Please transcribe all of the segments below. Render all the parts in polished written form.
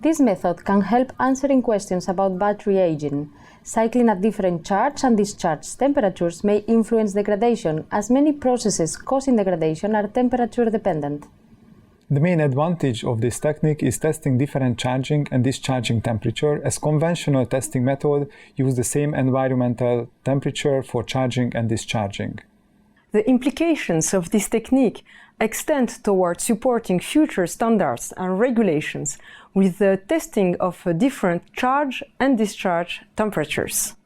This method can help answering questions about battery aging. Cycling at different charge and discharge temperatures may influence degradation, as many processes causing degradation are temperature dependent. The main advantage of this technique is testing different charging and discharging temperature, as conventional testing methods use the same environmental temperature for charging and discharging. The implications of this technique extend toward supporting future standards and regulations with the testing of different charge and discharge temperatures.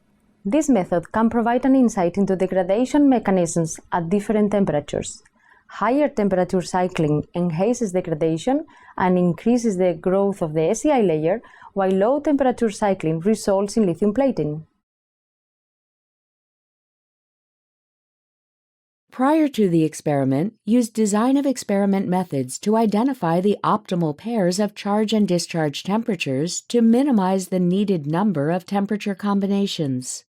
This method can provide an insight into degradation mechanisms at different temperatures. Higher temperature cycling enhances degradation and increases the growth of the SEI layer, while low temperature cycling results in lithium plating. Prior to the experiment, use design of experiment methods to identify the optimal pairs of charge and discharge temperatures to minimize the needed number of temperature combinations.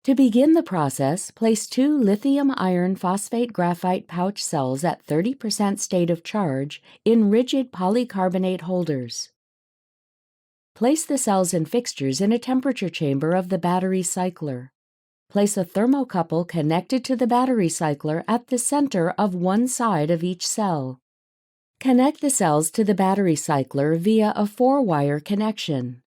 To begin the process, place 2 lithium iron phosphate graphite pouch cells at 30% state of charge in rigid polycarbonate holders. Place the cells and fixtures in a temperature chamber of the battery cycler. Place a thermocouple connected to the battery cycler at the center of one side of each cell. Connect the cells to the battery cycler via a 4-wire connection.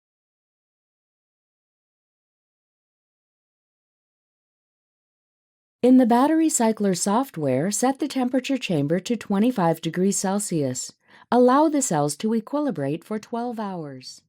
In the battery cycler software, set the temperature chamber to 25 degrees Celsius. Allow the cells to equilibrate for 12 hours.